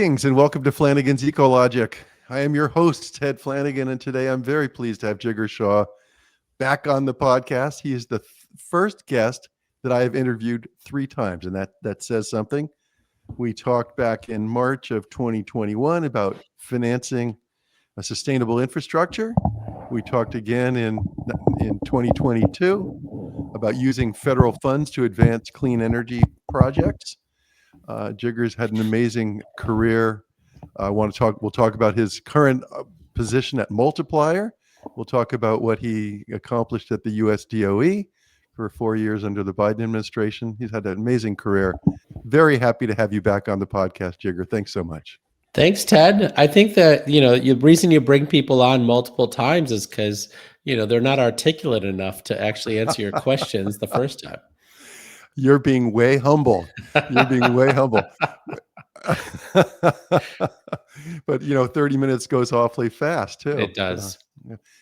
Greetings and welcome to Flanigan's Ecologic. I am your host, Ted Flanigan, and today I'm very pleased to have Jigar Shah back on the podcast. He is the first guest that I have interviewed 3 times, and that says something. We talked back in March of 2021 about financing a sustainable infrastructure. We talked again in 2022 about using federal funds to advance clean energy projects. Jigar's had an amazing career. We'll talk about his current position at Multiplier. We'll talk about what he accomplished at the US DOE for 4 years under the Biden administration. He's had an amazing career. Very happy to have you back on the podcast, Jigar. Thanks so much. Thanks, Ted. I think that, the reason you bring people on multiple times is because, they're not articulate enough to actually answer your questions the first time. You're being way humble. You're being way humble. But 30 minutes goes awfully fast too. It does.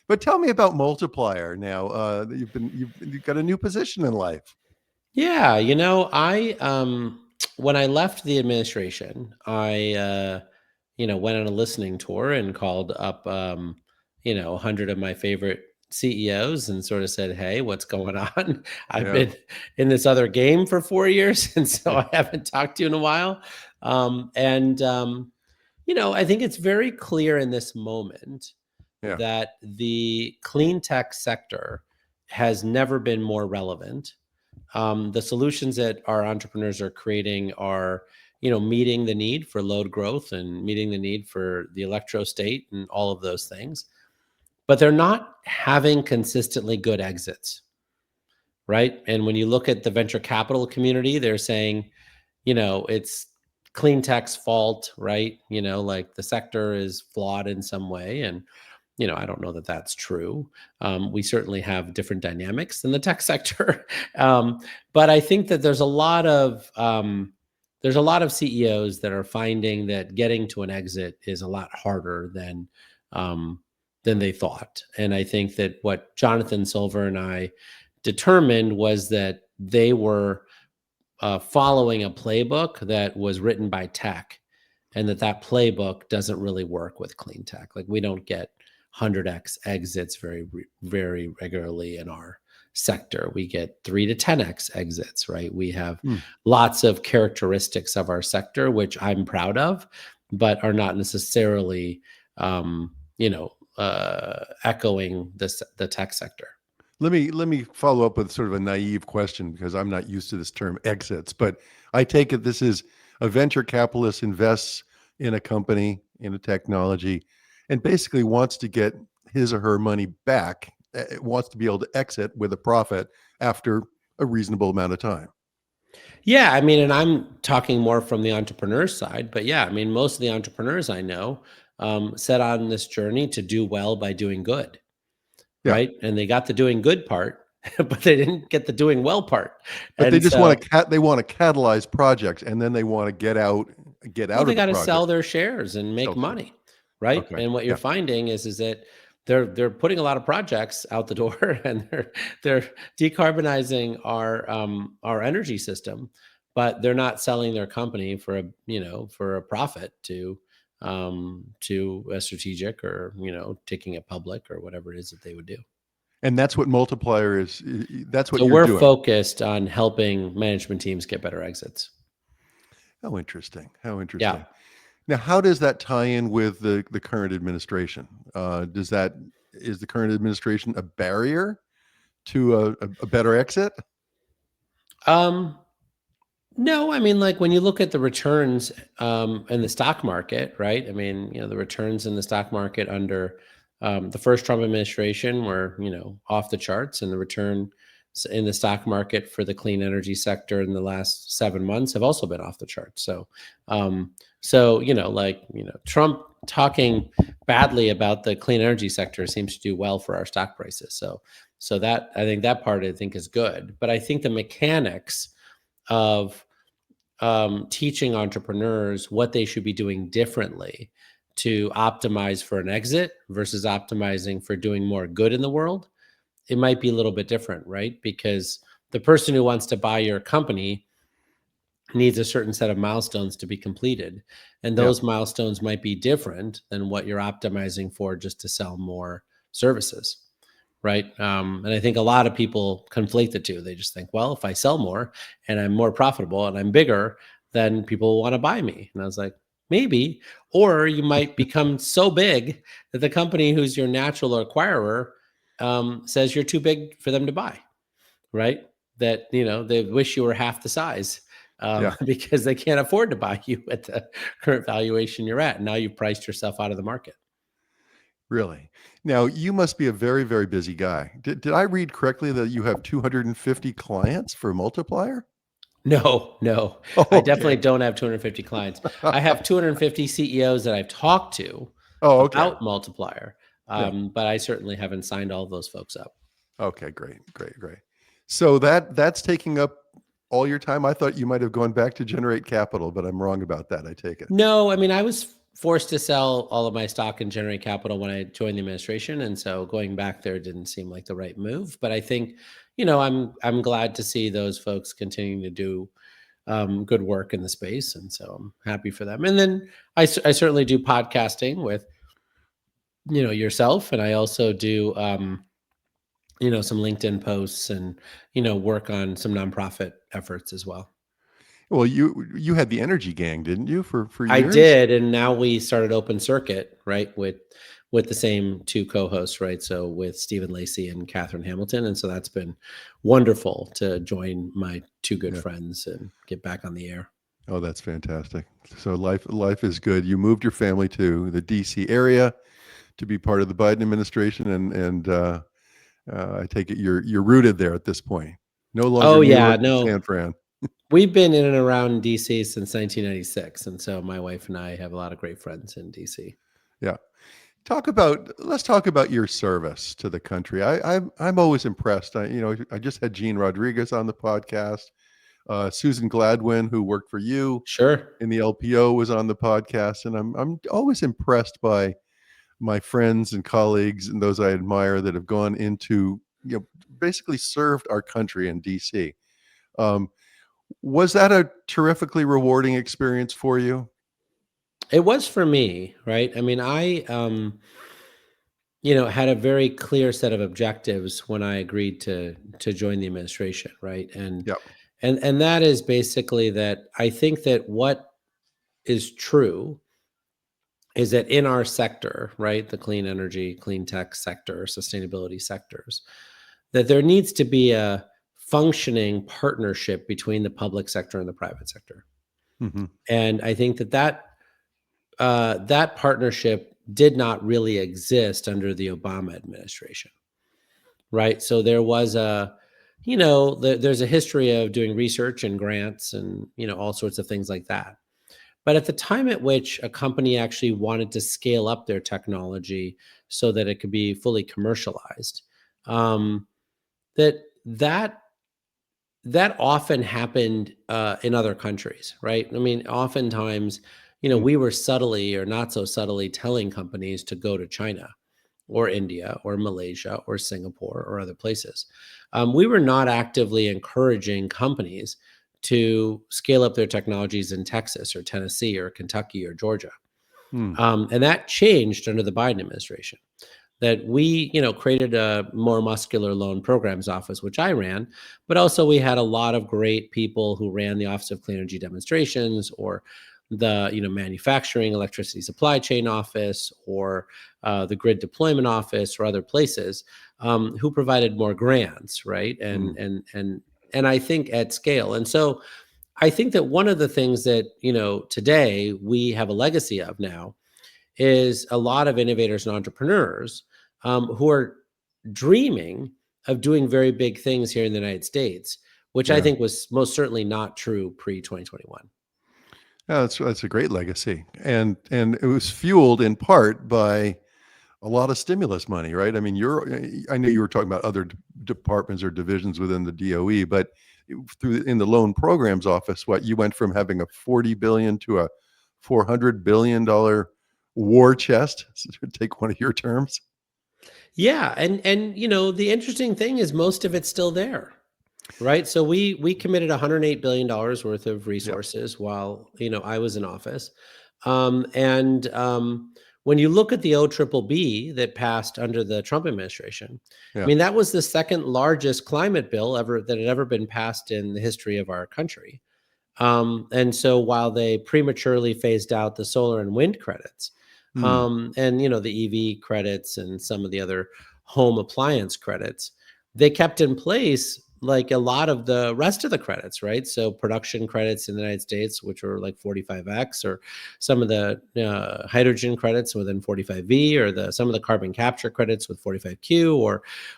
But tell me about Multiplier now. You've got a new position in life. Yeah, I when I left the administration, I went on a listening tour and called up 100 of my favorite CEOs and sort of said, "Hey, what's going on? I've been in this other game for 4 years, and so I haven't talked to you in a while." I think it's very clear in this moment that the clean tech sector has never been more relevant. The solutions that our entrepreneurs are creating are, meeting the need for load growth and meeting the need for the electrostate and all of those things. But they're not having consistently good exits, right? And when you look at the venture capital community, they're saying, it's clean tech's fault, right? Like the sector is flawed in some way. And, I don't know that that's true. We certainly have different dynamics in the tech sector. But I think that there's a lot of CEOs that are finding that getting to an exit is a lot harder than they thought. And I think that what Jonathan Silver and I determined was that they were following a playbook that was written by tech, and that playbook doesn't really work with clean tech. Like, we don't get 100x exits very, very regularly in our sector. We get 3 to 10x exits, right? We have lots of characteristics of our sector, which I'm proud of, but are not necessarily, echoing the tech sector. Let me follow up with sort of a naive question, because I'm not used to this term exits, but I take it this is a venture capitalist invests in a company, in a technology, and basically wants to get his or her money back. It wants to be able to exit with a profit after a reasonable amount of time. Yeah, and I'm talking more from the entrepreneur side, but yeah, most of the entrepreneurs I know set on this journey to do well by doing good, right? And they got the doing good part, but they didn't get the doing well part. But they just want to catalyze projects, and then they want to get out well, they got to sell their shares and make money, right? Okay. And what you're finding is that they're putting a lot of projects out the door, and they're decarbonizing our energy system, but they're not selling their company for a profit to a strategic, or taking it public, or whatever it is that they would do. And that's what Multiplier is. That's what we're doing. Focused on helping management teams get better exits. How interesting. Yeah. Now, how does that tie in with the current administration? Is the current administration a barrier to a better exit? No, like when you look at the returns in the stock market, right? The returns in the stock market under the first Trump administration were, off the charts, and the return in the stock market for the clean energy sector in the last 7 months have also been off the charts. So, Trump talking badly about the clean energy sector seems to do well for our stock prices. So that, I think that part is good. But I think the mechanics of teaching entrepreneurs what they should be doing differently to optimize for an exit versus optimizing for doing more good in the world, it might be a little bit different, right? Because the person who wants to buy your company needs a certain set of milestones to be completed. And Yeah. those milestones might be different than what you're optimizing for just to sell more services. Right. And I think a lot of people conflate the two. They just think, well, if I sell more and I'm more profitable and I'm bigger, then people will want to buy me. And I was like, maybe. Or you might become so big that the company who's your natural acquirer says you're too big for them to buy. Right. That, they wish you were half the size Yeah. because they can't afford to buy you at the current valuation you're at. Now you've priced yourself out of the market. Really? Now, you must be a very, very busy guy. Did I read correctly that you have 250 clients for Multiplier? No, no. Oh, I definitely okay. don't have 250 clients. I have 250 CEOs that I've talked to Oh, okay. about Multiplier, Yeah. but I certainly haven't signed all those folks up. Okay, great, great, great. So that's taking up all your time? I thought you might have gone back to generate capital, but I'm wrong about that, I take it. No, I mean, I was forced to sell all of my stock and generate capital when I joined the administration, and so going back there didn't seem like the right move. But I think, I'm glad to see those folks continuing to do good work in the space, and so I'm happy for them. And then I certainly do podcasting with yourself, and I also do some LinkedIn posts and work on some nonprofit efforts as well. Well, you had the Energy Gang, didn't you, for I years? did, and now we started Open Circuit, right, with the same two co-hosts, right? So with Stephen Lacey and Catherine Hamilton, and so that's been wonderful to join my two good Yeah. friends and get back on the air. Oh, that's fantastic. So life is good. You moved your family to the DC area to be part of the Biden administration, and I take it you're rooted there at this point. No longer Oh New yeah, York and no, San Fran. we've been in and around DC since 1996, and so my wife and I have a lot of great friends in DC. Yeah. Let's talk about your service to the country. I'm always impressed. I just had Gene Rodriguez on the podcast. Susan Gladwin, who worked for you Sure. in the LPO, was on the podcast, and I'm always impressed by my friends and colleagues and those I admire that have gone into, basically served our country in DC. Um, was that a terrifically rewarding experience for you? It was for me, right? I mean, I had a very clear set of objectives when I agreed to join the administration, right? And Yeah. and and that is basically that I think that what is true is that in our sector, right, the clean energy, clean tech sector, sustainability sectors, that there needs to be a functioning partnership between the public sector and the private sector. Hmm. And I think that partnership did not really exist under the Obama administration, right? So there was there's a history of doing research and grants and all sorts of things like that. But at the time at which a company actually wanted to scale up their technology so that it could be fully commercialized, um, that that that often happened in other countries, right? I mean, oftentimes, we were subtly or not so subtly telling companies to go to China or India or Malaysia or Singapore or other places. We were not actively encouraging companies to scale up their technologies in Texas or Tennessee or Kentucky or Georgia. Hmm. And that changed under the Biden administration. That we, created a more muscular loan programs office, which I ran, but also we had a lot of great people who ran the Office of Clean Energy Demonstrations or the, manufacturing electricity supply chain office or the grid deployment office or other places who provided more grants, right? Hmm. And I think at scale. And so I think that one of the things that, today we have a legacy of now is a lot of innovators and entrepreneurs who are dreaming of doing very big things here in the United States, which I Yeah. think was most certainly not true pre 2021. Yeah, that's a great legacy, and it was fueled in part by a lot of stimulus money, right? I mean, I know you were talking about other departments or divisions within the DOE, but in the loan programs office, what you went from having a 40 billion to a 400 billion dollar war chest, to take one of your terms. Yeah, and the interesting thing is most of it's still there. right? So we committed $108 billion worth of Yeah. resources while, I was in office. And when you look at the OBBB that passed under the Trump administration, I Yeah. mean, that was the second largest climate bill ever that had ever been passed in the history of our country. And so while they prematurely phased out the solar and wind credits, Hmm. and the EV credits and some of the other home appliance credits, they kept in place like a lot of the rest of the credits, right? So production credits in the United States, which were like 45X, or some of the hydrogen credits within 45V, or some of the carbon capture credits with 45Q,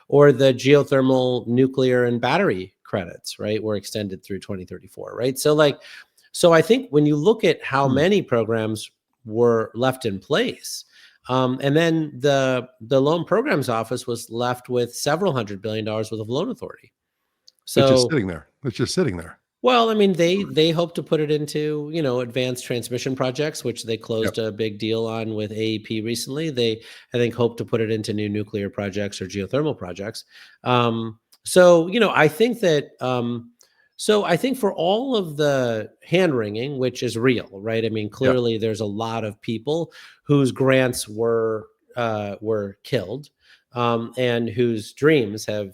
or the geothermal, nuclear, and battery credits, right, were extended through 2034, right? So I think when you look at how Hmm. many programs were left in place, and then the loan programs office was left with several $100 billion worth of loan authority. It's just So, sitting there. It's just sitting there. well, I mean, they hope to put it into, advanced transmission projects, which they Yep. closed a big deal on with AEP recently. They, I think, hope to put it into new nuclear projects or geothermal projects. So, I think that, so I think for all of the hand wringing, which is real, right? I mean, Yep. clearly there's a lot of people whose grants were killed, and whose dreams have,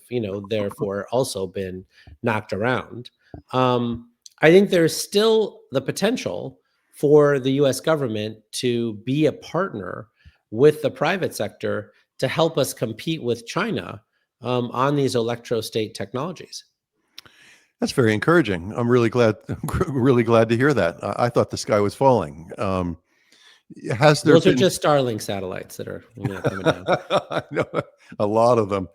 therefore also been knocked around. I think there's still the potential for the US government to be a partner with the private sector to help us compete with China, on these electrostate technologies. That's very encouraging. I'm really glad, really glad to hear that. I thought the sky was falling. Has there Those are been just Starlink satellites that are, coming down. I know a lot of them.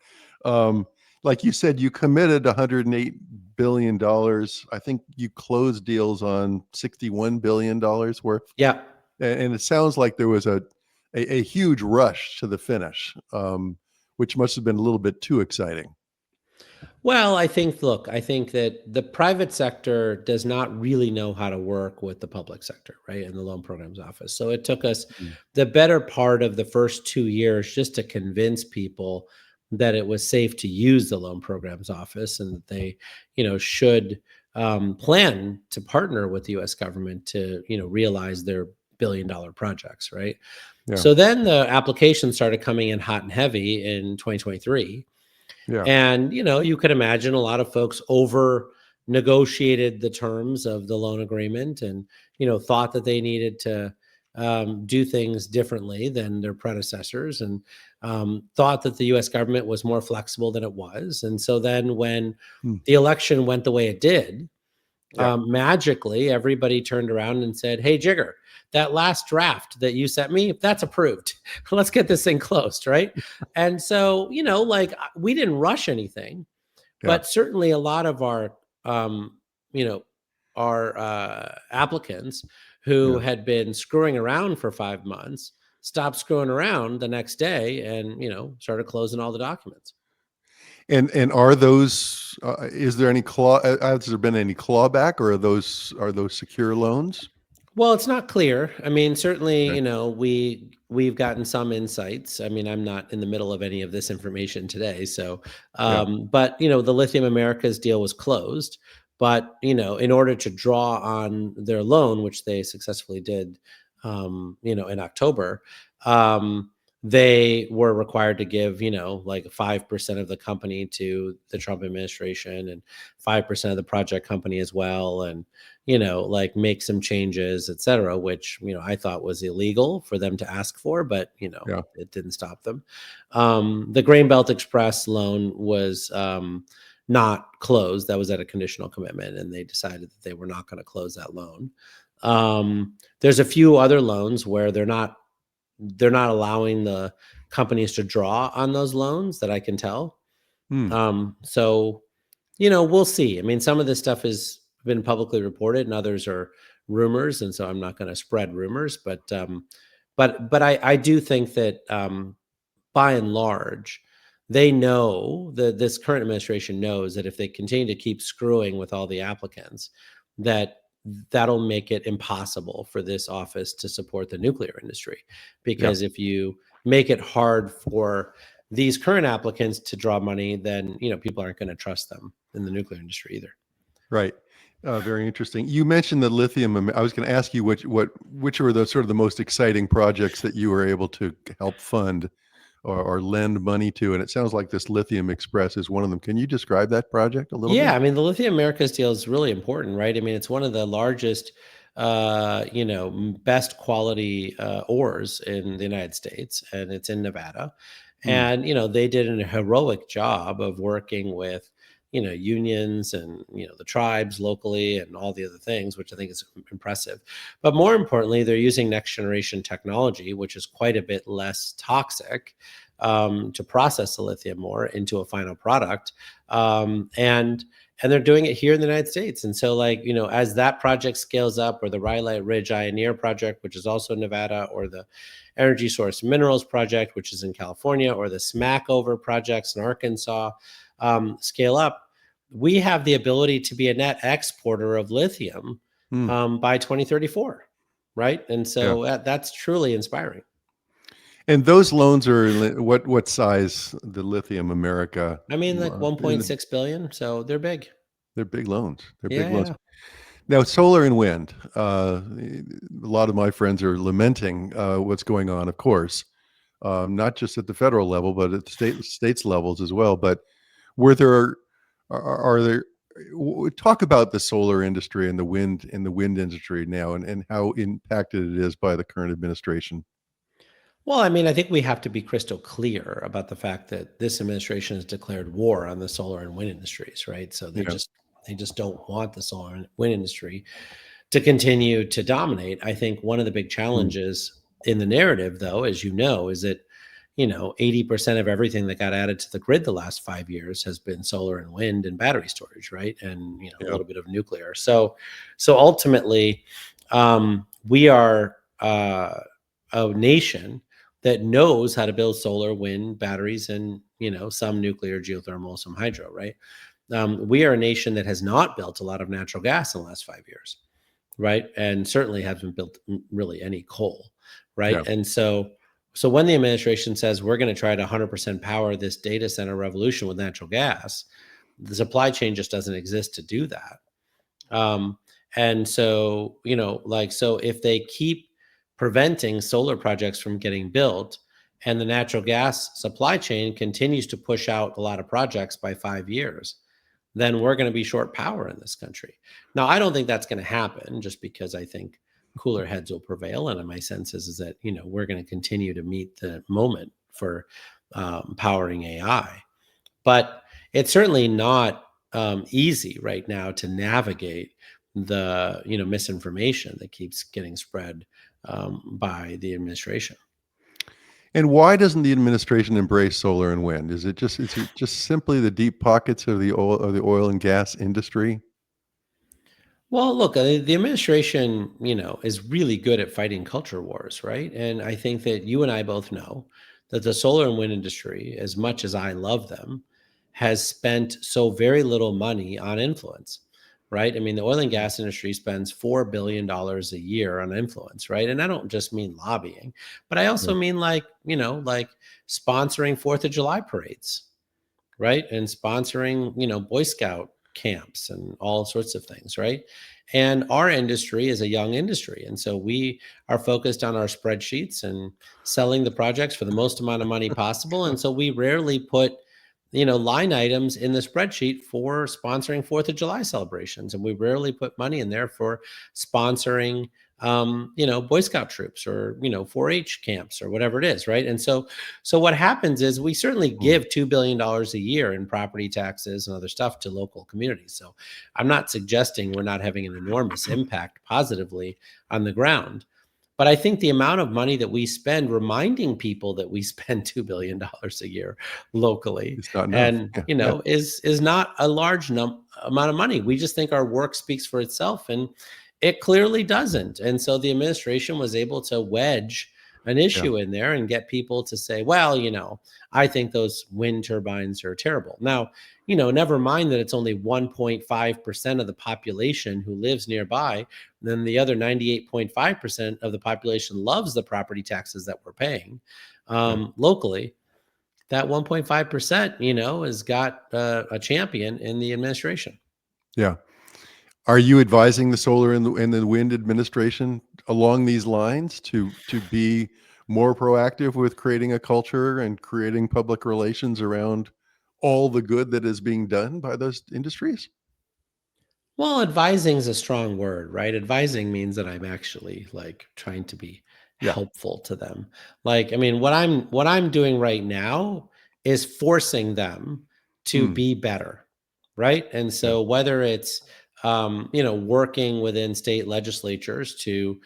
Um, like you said, you committed $108 billion. I think you closed deals on $61 billion worth. Yeah. And it sounds like there was a huge rush to the finish, which must have been a little bit too exciting. Well, I think that the private sector does not really know how to work with the public sector, right? In the loan programs office. So it took us Mm. the better part of the first 2 years just to convince people that it was safe to use the loan programs office, and that they, should plan to partner with the US government to, realize their billion-dollar projects, right? Yeah. So then the applications started coming in hot and heavy in 2023. Yeah. And, you could imagine a lot of folks over negotiated the terms of the loan agreement, and, thought that they needed to do things differently than their predecessors, and thought that the US government was more flexible than it was. And so then when Hmm. the election went the way it did, Yeah. magically everybody turned around and said, "Hey, Jigger, that last draft that you sent me, that's approved. Let's get this thing closed," right? And so, we didn't rush anything, Yeah. but certainly a lot of our, you know, our applicants who Yeah. had been screwing around for 5 months stopped screwing around the next day, and started closing all the documents. And are those, is there any has there been any clawback, or are those secure loans? Well, it's not clear. I mean, certainly, Okay. we've gotten some insights. I mean, I'm not in the middle of any of this information today, so Yeah. but the Lithium Americas deal was closed, but in order to draw on their loan, which they successfully did, in October, um, they were required to give, like 5% of the company to the Trump administration, and 5% of the project company as well, and like make some changes, et cetera, which, I thought was illegal for them to ask for, but, Yeah. it didn't stop them. The Grain Belt Express loan was not closed. That was at a conditional commitment, and they decided that they were not going to close that loan. There's a few other loans where they're not allowing the companies to draw on those loans that I can tell. Hmm. So we'll see. I mean, some of this stuff has been publicly reported, and others are rumors, and so I'm not going to spread rumors. But I do think that, by and large, they know that this current administration knows that if they continue to keep screwing with all the applicants, that that'll make it impossible for this office to support the nuclear industry. Yeah. Because if you make it hard for these current applicants to draw money, then, people aren't going to trust them in the nuclear industry either. Right. Very interesting. You mentioned the lithium. I was going to ask you which were the sort of the most exciting projects that you were able to help fund or lend money to, and it sounds like this Lithium Express is one of them. Can you describe that project a little Yeah, bit? I mean, the Lithium Americas deal is really important, right? I mean, it's one of the largest, best quality ores in the United States, and it's in Nevada. Mm, And, they did a heroic job of working with, unions and, the tribes locally and all the other things, which I think is impressive. But more importantly, they're using next generation technology, which is quite a bit less toxic, to process the lithium ore into a final product. And they're doing it here in the United States. And so, like, as that project scales up, or the Rhyolite Ridge Ioneer project, which is also in Nevada, or the Energy Source Minerals project, which is in California, or the Smackover projects in Arkansas, scale up, we have the ability to be a net exporter of lithium mm, by 2034, right? And yeah. so that's truly inspiring. And those loans are what size? The Lithium America, I mean, like in the 1.6 billion, so they're big. they're big loans. They're Yeah, big loans. yeah. Now, solar and wind. A lot of my friends are lamenting what's going on, of course, not just at the federal level, but at the states levels as well. But were there are there talk about the solar industry and the wind industry now, and how impacted it is by the current administration. Well, I mean, I think we have to be crystal clear about the fact that this administration has declared war on the solar and wind industries, right? So they Yeah. just don't want the solar and wind industry to continue to dominate. I think one of the big Mm. challenges in the narrative, though, as you know, is that 80% of everything that got added to the grid the last 5 years has been solar and wind and battery storage, right? And a Yeah. little bit of nuclear. So ultimately, we are a nation that knows how to build solar, wind, batteries, and some nuclear, geothermal, some hydro, right? We are a nation that has not built a lot of natural gas in the last 5 years, right? And certainly haven't built really any coal, right? Yeah. And so when the administration says we're going to try to 100% power this data center revolution with natural gas, the supply chain just doesn't exist to do that. Um, and so, so if they keep preventing solar projects from getting built, and the natural gas supply chain continues to push out a lot of projects by 5 years, then we're going to be short power in this country. Now, I don't think that's going to happen, just because I think cooler heads will prevail. And my sense is that, we're going to continue to meet the moment for powering AI. But it's certainly not easy right now to navigate the misinformation that keeps getting spread by the administration. And why doesn't the administration embrace solar and wind? Is it just simply the deep pockets of the oil and gas industry? Well, look, the administration, is really good at fighting culture wars, right? And I think that you and I both know that the solar and wind industry, as much as I love them, has spent so very little money on influence, right? I mean, the oil and gas industry spends $4 billion a year on influence, right? And I don't just mean lobbying, but I Yeah. also mean, like sponsoring Fourth of July parades, right? And sponsoring, Boy Scout camps and all sorts of things, right? And our industry is a young industry. And so we are focused on our spreadsheets and selling the projects for the most amount of money possible. And so we rarely put, line items in the spreadsheet for sponsoring Fourth of July celebrations. And we rarely put money in there for sponsoring Boy Scout troops, or 4-H camps, or whatever it is, right? And so what happens is we certainly Mm. give $2 billion a year in property taxes and other stuff to local communities. So I'm not suggesting we're not having an enormous impact positively on the ground. But I think the amount of money that we spend reminding people that we spend $2 billion a year locally, It's not enough. and Yeah, yeah, is not a large amount of money. We just think our work speaks for itself, and it clearly doesn't. And so the administration was able to wedge an yeah, issue in there and get people to say, well, I think those wind turbines are terrible. Now, never mind that it's only 1.5% of the population who lives nearby. Then the other 98.5% of the population loves the property taxes that we're paying yeah. locally. that 1.5%, has got a champion in the administration. Yeah. Are you advising the solar and the wind administration along these lines to be more proactive with creating a culture and creating public relations around all the good that is being done by those industries? Well, advising is a strong word, right? Advising means that I'm actually like trying to be Yeah. helpful to them. Like, I mean, what I'm doing right now is forcing them to Mm. be better, right? And Yeah. so whether it's working within state legislatures to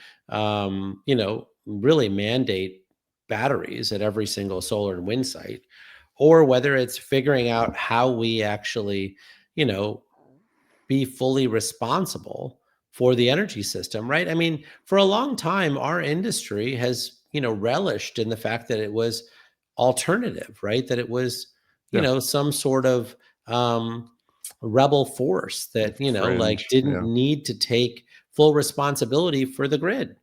really mandate batteries at every single solar and wind site, or whether it's figuring out how we actually, you know, be fully responsible for the energy system, right? I mean, for a long time, our industry has, relished in the fact that it was alternative, right? That it was, Yeah. some sort of um, rebel force that, like Fringe. didn't Yeah. need to take full responsibility for the grid.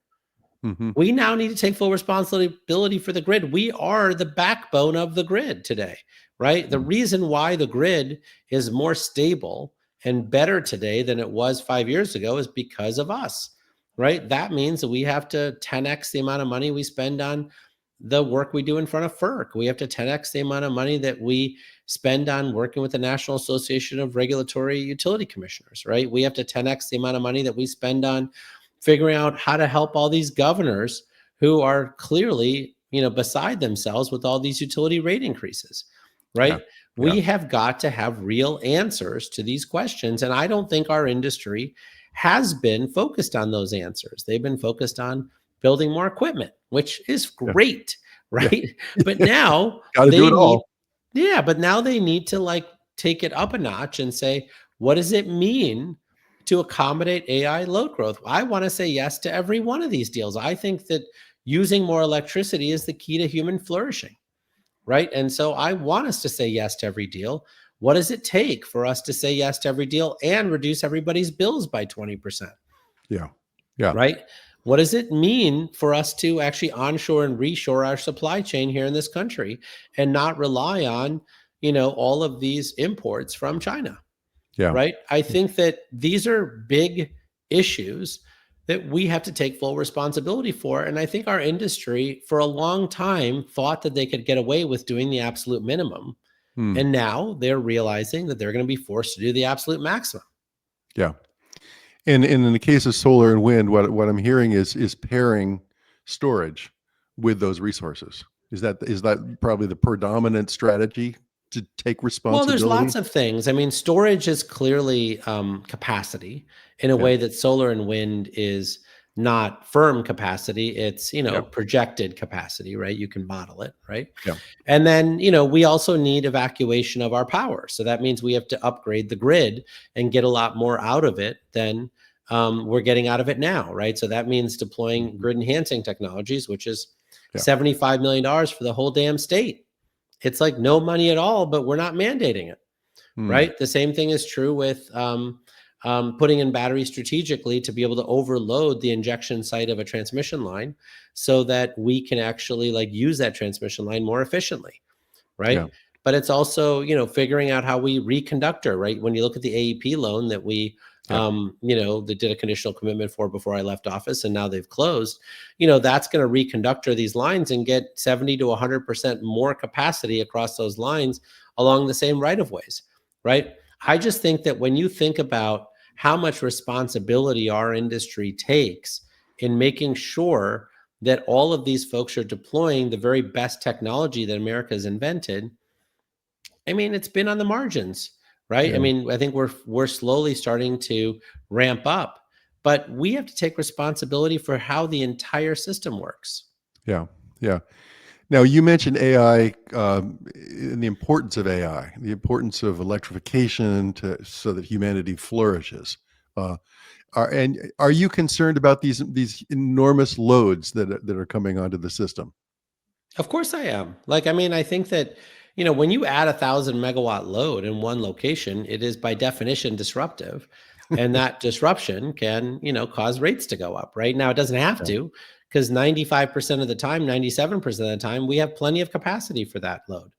Mhm. We now need to take full responsibility for the grid. We are the backbone of the grid today, right? The Mm. reason why the grid is more stable and better today than it was 5 years ago is because of us, right? That means that we have to 10x the amount of money we spend on the work we do in front of FERC. We have to 10x the amount of money that we spend on working with the National Association of Regulatory Utility Commissioners, right? We have to 10x the amount of money that we spend on figuring out how to help all these governors who are clearly, beside themselves with all these utility rate increases, Yeah. right? Yeah. We have got to have real answers to these questions. And I don't think our industry has been focused on those answers. They've been focused on building more equipment, which is Yeah. great, Yeah. right? But now Gotta do they it need, all. yeah, but now they need to like take it up a notch and say, what does it mean to accommodate AI load growth? I want to say yes to every one of these deals. I think that using more electricity is the key to human flourishing, right? And so I want us to say yes to every deal. What does it take for us to say yes to every deal and reduce everybody's bills by 20%, Yeah. Yeah. right? What does it mean for us to actually onshore and reshore our supply chain here in this country and not rely on, all of these imports from China? Yeah. Right? I think that these are big issues that we have to take full responsibility for. And I think our industry for a long time thought that they could get away with doing the absolute minimum. Mm. And now they're realizing that they're going to be forced to do the absolute maximum. Yeah. And in the case of solar and wind, what I'm hearing is pairing storage with those resources. Is that probably the predominant strategy to take Well, there's responsibility? lots of things. I mean, storage is clearly capacity in a Yeah. way that solar and wind is not firm capacity. It's, Yeah. projected capacity, right? You can model it, right? Yeah. And then, we also need evacuation of our power. So that means we have to upgrade the grid and get a lot more out of it than we're getting out of it now, right? So that means deploying Mhm. grid enhancing technologies, which is Yeah. $75 million for the whole damn state. It's like no money at all, but we're not mandating it, Mm. right? The same thing is true with putting in batteries strategically to be able to overload the injection site of a transmission line so that we can actually like use that transmission line more efficiently, Yeah. right? But it's also, figuring out how we reconductor, right? When you look at the AEP loan that we, Yeah. they did a conditional commitment for before I left office and now they've closed, that's going to reconductor these lines and get 70 to 100% more capacity across those lines along the same right of ways, right? I just think that when you think about how much responsibility our industry takes in making sure that all of these folks are deploying the very best technology that America has invented, I mean, it's been on the margins, right? I Yeah. mean, I think we're slowly starting to ramp up, but we have to take responsibility for how the entire system works. Yeah. Yeah. Now, you mentioned AI, and the importance of AI, the importance of electrification so that humanity flourishes. Uh, are you concerned about these enormous loads that are coming onto the system? Of course I am. Like, I mean, I think that, when you add 1,000 megawatt load in one location, it is by definition disruptive. And that disruption can, cause rates to go up, right? Now it doesn't have Yeah. to, because 95% of the time, 97% of the time, we have plenty of capacity for that load,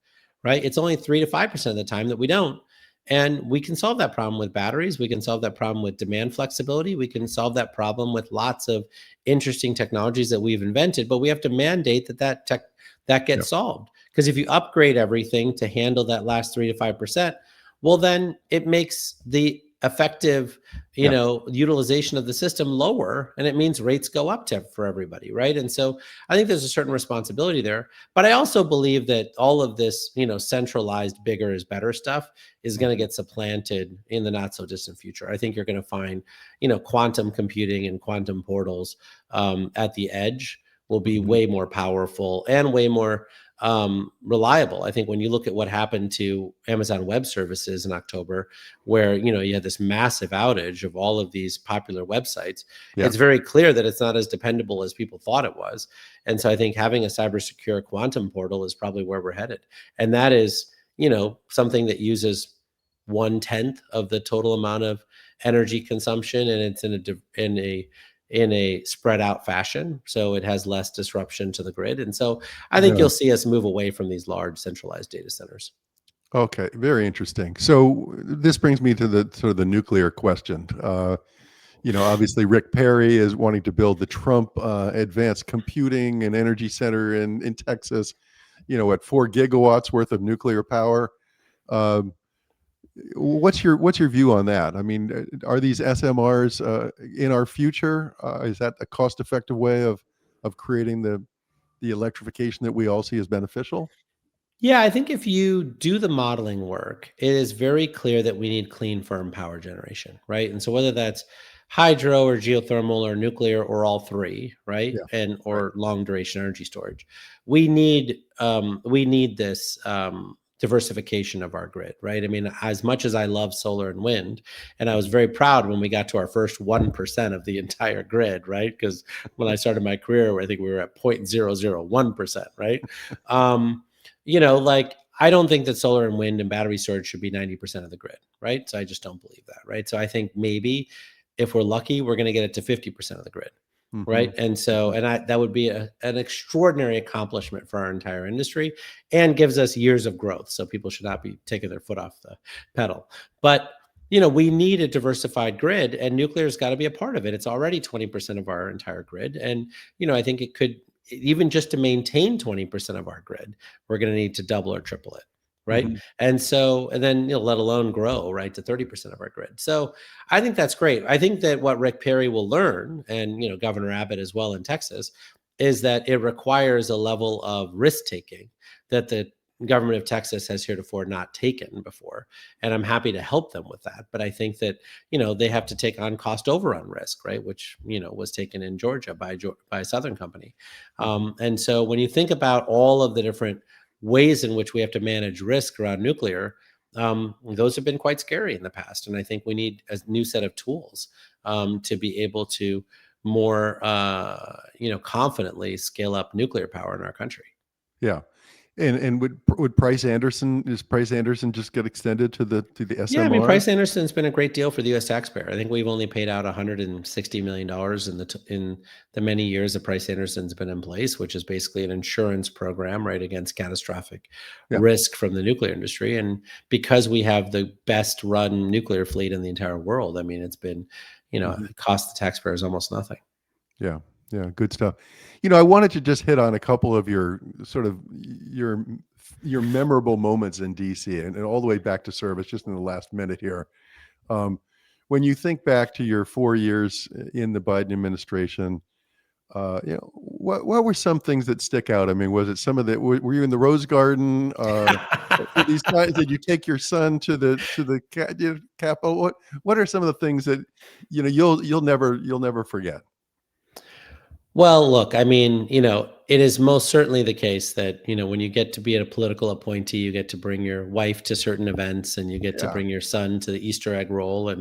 right? It's only 3 to 5% of the time that we don't. And we can solve that problem with batteries. We can solve that problem with demand flexibility. We can solve that problem with lots of interesting technologies that we've invented, but we have to mandate that Yeah. gets solved. Because if you upgrade everything to handle that last 3 to 5%, well, then it makes the effective, Yeah. utilization of the system lower, and it means rates go up for everybody, right? And so I think there's a certain responsibility there. But I also believe that all of this, centralized bigger is better stuff is going to Mhm. get supplanted in the not so distant future. I think you're going to find, quantum computing and quantum portals at the edge will be Mhm. way more powerful and way more reliable. I think when you look at what happened to Amazon Web Services in October, where you had this massive outage of all of these popular websites, Yeah. it's very clear that it's not as dependable as people thought it was. And so I think having a cyber secure quantum portal is probably where we're headed. And that is, something that uses 1/10 of the total amount of energy consumption, and it's in a spread out fashion, so it has less disruption to the grid. And so I think Yeah. you'll see us move away from these large centralized data centers. Okay, very interesting. So this brings me to the sort of the nuclear question. Obviously Rick Perry is wanting to build the Trump Advanced Computing and Energy Center in Texas. At 4 gigawatts worth of nuclear power. Um, what's your view on that? I mean, are these SMRs in our future? Is that a cost-effective way of creating the electrification that we all see as beneficial? Yeah, I think if you do the modeling work, it is very clear that we need clean, firm power generation, right? And so whether that's hydro or geothermal or nuclear or all three, right, Yeah. and Right. or long duration energy storage, we need this diversification of our grid, right? I mean, as much as I love solar and wind, and I was Mhm. very proud when we got to our first 1% of the entire grid, right? Because when I started my career, I think we were at 0.001%, right? Um, like I don't think that solar and wind and battery storage should be 90% of the grid, right? So I just don't believe that, right? So I think maybe if we're lucky, we're going to get it to 50% of the grid, right? Mhm. And so, Mhm. that would be an extraordinary accomplishment for our entire industry and gives us years of growth. So people should not be taking their foot off the pedal. But we need a diversified grid, and nuclear's got to be a part of it. It's already 20% of our entire grid. And, I think it could, even just to maintain 20% of our grid, we're going to need to double or triple it. Right. Mhm. And so, and then, let alone grow, right, to 30% of our grid. So I think that's great. I think that what Rick Perry will learn, and, Governor Abbott as well in Texas, is that it requires a level of risk taking that the government of Texas has heretofore not taken before. And I'm happy to help them with that. But I think that, they have to take on cost overrun risk, right, which, was taken in Georgia by a Southern company. Mhm. And so when you think about all of the different ways in which we have to manage risk around nuclear, those have been quite scary in the past. And I think we need a new set of tools to be able to more, confidently scale up nuclear power in our country. Yeah. And would Price Anderson just get extended to the Yeah, I mean, SMRs? Price Anderson's been a great deal for the U.S. taxpayer. I think we've only paid out $160 million in the many years that Price Anderson's been in place, which is basically an insurance program, right, against catastrophic Yeah. risk from the nuclear industry. And because we have the best run nuclear fleet in the entire world, I mean, it's been, Mhm. it cost the taxpayers almost nothing. Yeah. Yeah, good stuff. I wanted to just hit on a couple of your sort of your memorable moments in DC and all the way back to service just in the last minute here. Um, when you think back to your 4 years in the Biden administration, what were some things that stick out? I mean, was it some of the were you in the Rose Garden? Did these guys did you take your son to the Capitol? What are some of the things that, you'll never forget? Well, look, I mean, it is most certainly the case that, when you get to be a political appointee, you get to bring your wife to certain events and you get to Yeah. bring your son to the Easter egg roll.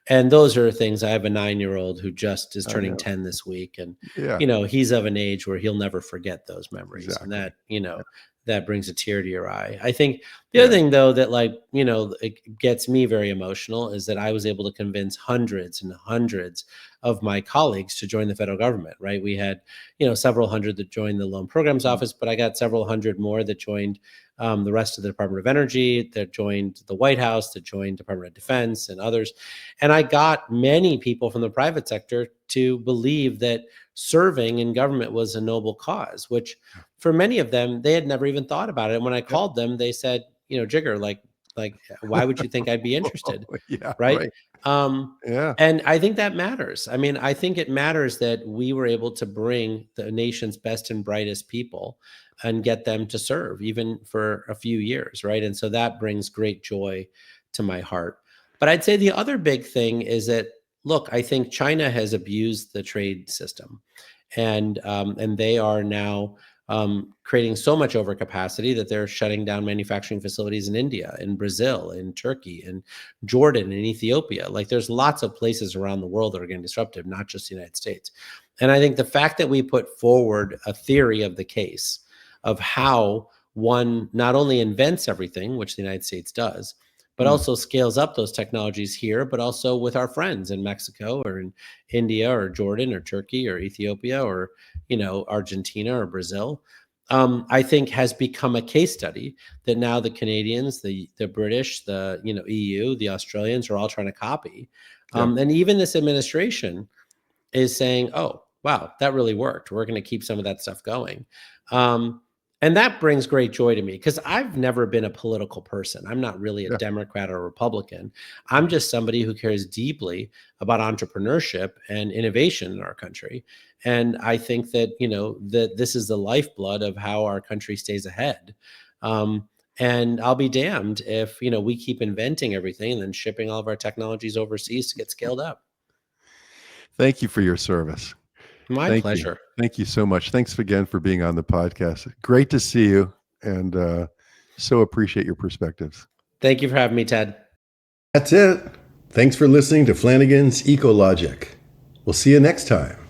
And those are things. I have a 9-year-old who just is I turning know. 10 this week. And, Yeah, he's of an age where he'll never forget those memories. And exactly. that brings a tear to your eye. I think the other Yeah. thing, though, that it gets me very emotional is that I was able to convince hundreds and hundreds of my colleagues to join the federal government, right? We had, several hundred that joined the loan programs Mhm. office, but I got several hundred more that joined the rest of the Department of Energy, that joined the White House, that joined Department of Defense and others. And I got many people from the private sector to believe that serving in government was a noble cause, which for many of them, they had never even thought about it. And when I called them, they said, Jigar, like, why would you think I'd be interested? Yeah, Right. right. Yeah. And I think that matters. I mean, I think it matters that we were able to bring the nation's best and brightest people and get them to serve even for a few years. Right. And so that brings great joy to my heart. But I'd say the other big thing is that, look, I think China has abused the trade system, and they are now creating so much overcapacity that they're shutting down manufacturing facilities in India, in Brazil, in Turkey, in Jordan, in Ethiopia. Like, there's lots of places around the world that are getting disrupted, not just the United States. And I think the fact that we put forward a theory of the case of how one not only invents everything, which the United States does, but also scales up those technologies here, but also with our friends in Mexico or in India or Jordan or Turkey or Ethiopia or, Argentina or Brazil, I think has become a case study that now the Canadians, the British, the EU, the Australians are all trying to copy. And even this administration is saying, oh, wow, that really worked. We're going to keep some of that stuff going. And that brings great joy to me because I've never been a political person. I'm not really a Democrat or a Republican. I'm just somebody who cares deeply about entrepreneurship and innovation in our country. And I think that, that this is the lifeblood of how our country stays ahead. And I'll be damned if, we keep inventing everything and then shipping all of our technologies overseas to get scaled up. Thank you for your service. My Thank you. pleasure. Thank you so much. Thanks again for being on the podcast. Great to see you, and so appreciate your perspectives. Thank you for having me, Ted. That's it. Thanks for listening to Flanigan's Ecologic. We'll see you next time.